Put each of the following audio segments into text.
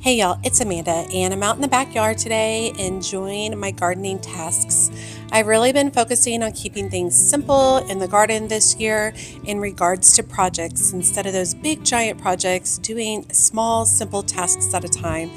Hey y'all, it's Amanda, and I'm out in the backyard today enjoying my gardening tasks. I've really been focusing on keeping things simple in the garden this year in regards to projects. Instead of those big giant projects, doing small, simple tasks at a time,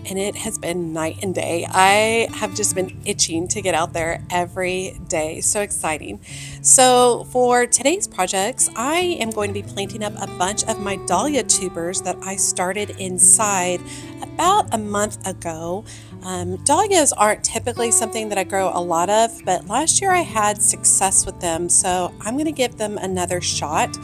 and it has been night and day. I have just been itching to get out there every day. So exciting. So, for today's projects, I am going to be planting up a bunch of my dahlia tubers that I started inside about a month ago. Dahlias aren't typically something that I grow a lot of, but last year I had success with them, so I'm going to give them another shot.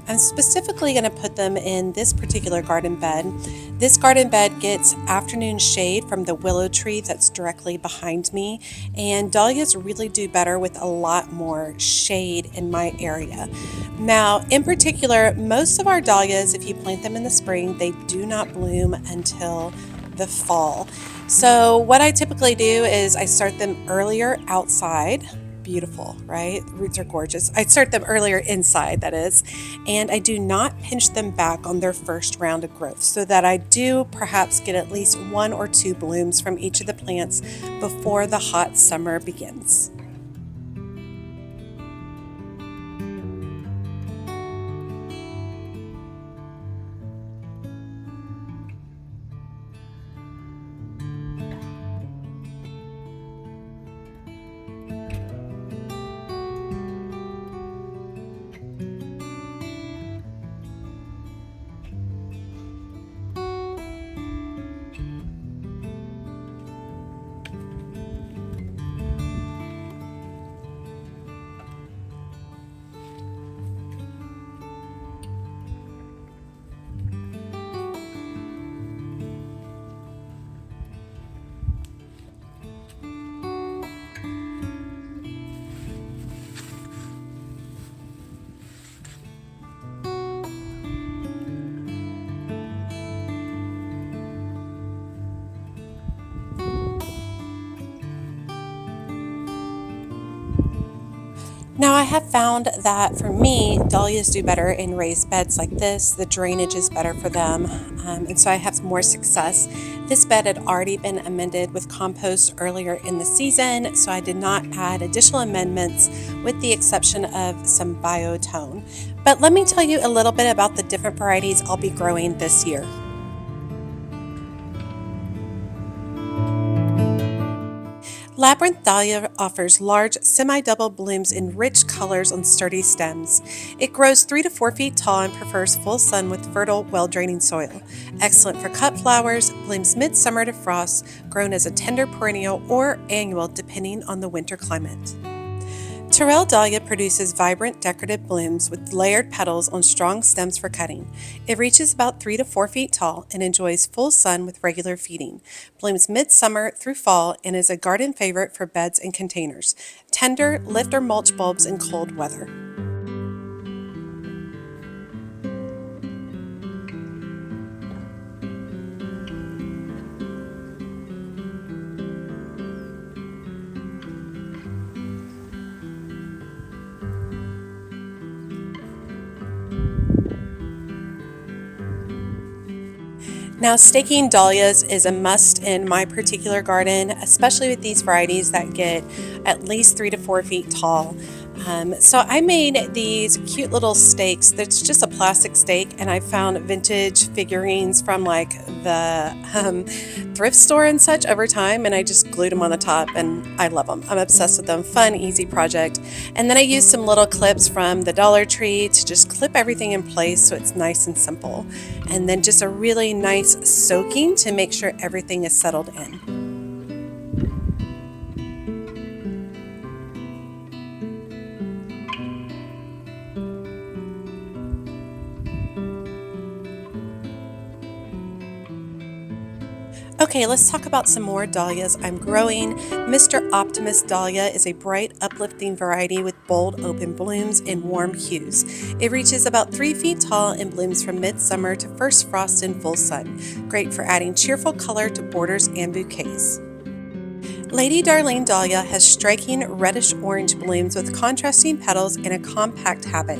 I'm specifically going to put them in this particular garden bed. This garden bed gets afternoon shade from the willow tree that's directly behind me, and dahlias really do better with a lot more shade in my area. Now, in particular, most of our dahlias, if you plant them in the spring, they do not bloom until the fall. So, what I typically do is I start them earlier outside. Beautiful, right? The roots are gorgeous. I start them earlier inside, that is, and I do not pinch them back on their first round of growth so that I do perhaps get at least one or two blooms from each of the plants before the hot summer begins. Now, I have found that for me, dahlias do better in raised beds like this. The drainage is better for them, and so I have more success. This bed had already been amended with compost earlier in the season, so I did not add additional amendments with the exception of some biotone. But let me tell you a little bit about the different varieties I'll be growing this year. Labyrinth Dahlia offers large, semi-double blooms in rich colors on sturdy stems. It grows 3 to 4 feet tall and prefers full sun with fertile, well-draining soil. Excellent for cut flowers, blooms midsummer to frost, grown as a tender perennial or annual depending on the winter climate. Terrell dahlia produces vibrant decorative blooms with layered petals on strong stems for cutting. It reaches about 3 to 4 feet tall and enjoys full sun with regular feeding. Blooms midsummer through fall and is a garden favorite for beds and containers. Tender, lift or mulch bulbs in cold weather. Now, staking dahlias is a must in my particular garden, especially with these varieties that get at least 3 to 4 feet tall. So I made these cute little stakes. That's just a plastic stake, and I found vintage figurines from like the thrift store and such over time, and I just glued them on the top, and I love them. I'm obsessed with them. Fun, easy project. And then I used some little clips from the Dollar Tree to just clip everything in place so it's nice and simple. And then just a really nice soaking to make sure everything is settled in. Okay, let's talk about some more dahlias I'm growing. Mr. Optimist Dahlia is a bright, uplifting variety with bold, open blooms in warm hues. It reaches about 3 feet tall and blooms from midsummer to first frost in full sun. Great for adding cheerful color to borders and bouquets. Lady Darlene Dahlia has striking reddish-orange blooms with contrasting petals and a compact habit.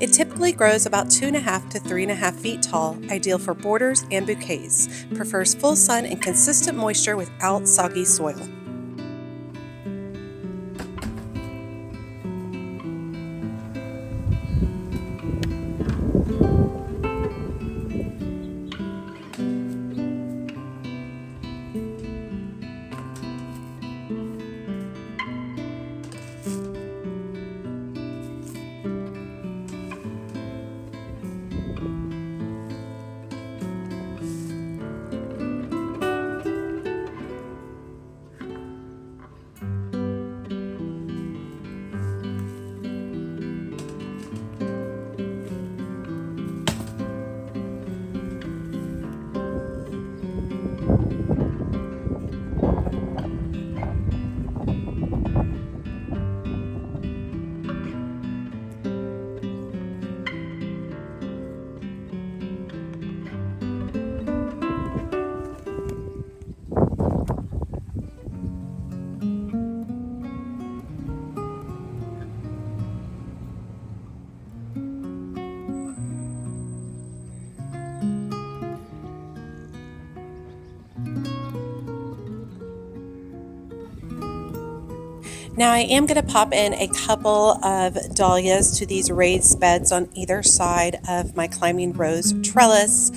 It typically grows about 2.5 to 3.5 feet tall, ideal for borders and bouquets. Prefers full sun and consistent moisture without soggy soil. Now I am going to pop in a couple of dahlias to these raised beds on either side of my climbing rose trellis.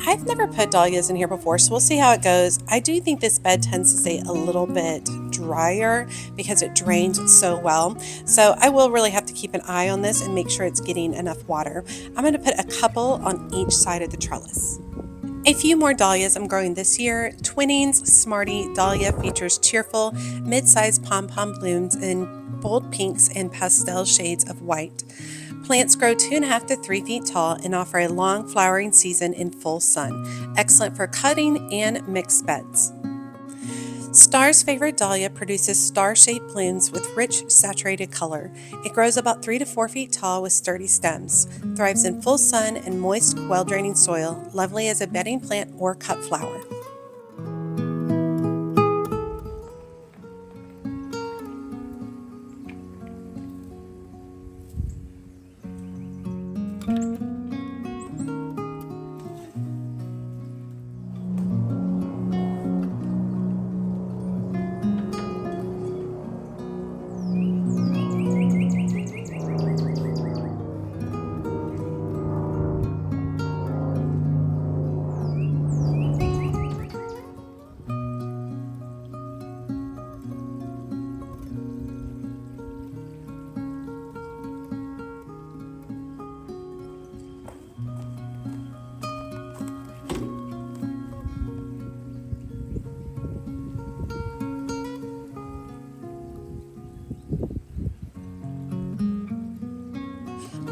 I've never put dahlias in here before, so we'll see how it goes. I do think this bed tends to stay a little bit drier because it drains so well. So I will really have to keep an eye on this and make sure it's getting enough water. I'm going to put a couple on each side of the trellis. A few more dahlias I'm growing this year. Twinnings Smarty Dahlia features cheerful, mid-sized pom-pom blooms in bold pinks and pastel shades of white. Plants grow 2.5 to 3 feet tall and offer a long flowering season in full sun. Excellent for cutting and mixed beds. Star's favorite dahlia produces star-shaped blooms with rich, saturated color. It grows about 3 to 4 feet tall with sturdy stems. Thrives in full sun and moist, well-draining soil. Lovely as a bedding plant or cut flower.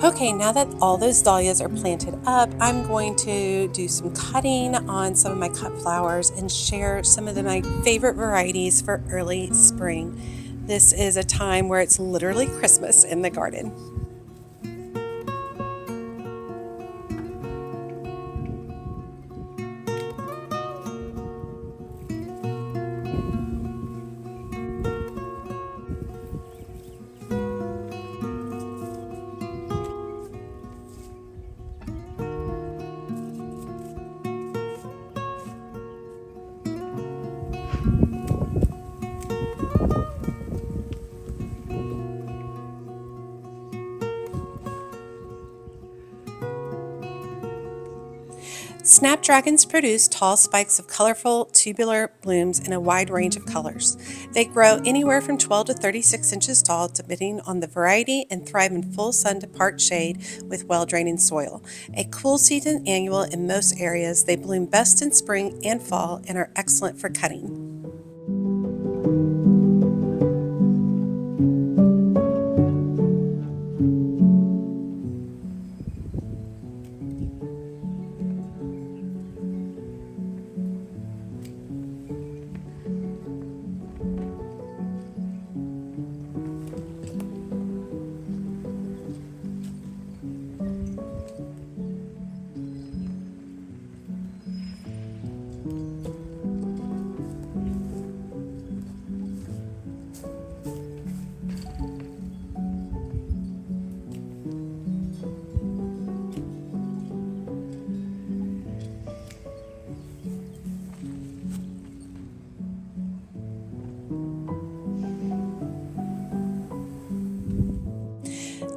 Okay, now that all those dahlias are planted up, I'm going to do some cutting on some of my cut flowers and share some of my favorite varieties for early spring. This is a time where it's literally Christmas in the garden. Snapdragons produce tall spikes of colorful tubular blooms in a wide range of colors. They grow anywhere from 12 to 36 inches tall depending on the variety and thrive in full sun to part shade with well-draining soil. A cool season annual in most areas, they bloom best in spring and fall and are excellent for cutting.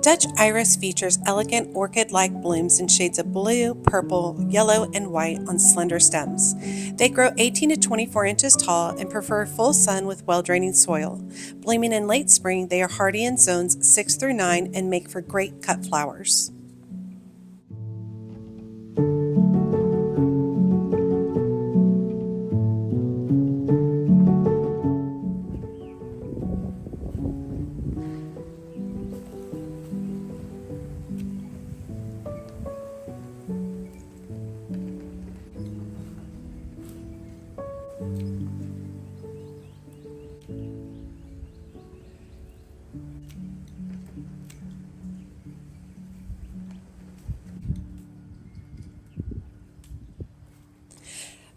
Dutch iris features elegant orchid-like blooms in shades of blue, purple, yellow, and white on slender stems. They grow 18 to 24 inches tall and prefer full sun with well-draining soil. Blooming in late spring, they are hardy in zones 6 through 9 and make for great cut flowers.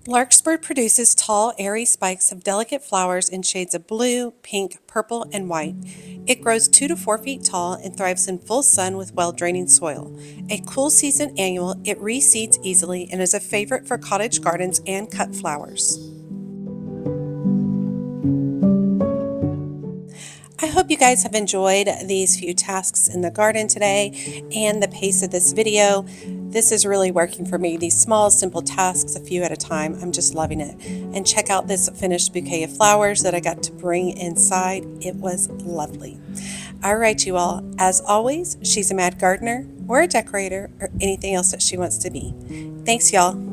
Larkspur produces tall, airy spikes of delicate flowers in shades of blue, pink, purple, and white. It grows 2 to 4 feet tall and thrives in full sun with well-draining soil. A cool season annual, it reseeds easily and is a favorite for cottage gardens and cut flowers. I hope you guys have enjoyed these few tasks in the garden today and the pace of this video. This is really working for me. These small, simple tasks, a few at a time. I'm just loving it. And check out this finished bouquet of flowers that I got to bring inside. It was lovely. All right, you all. As always, she's a mad gardener or a decorator or anything else that she wants to be. Thanks, y'all.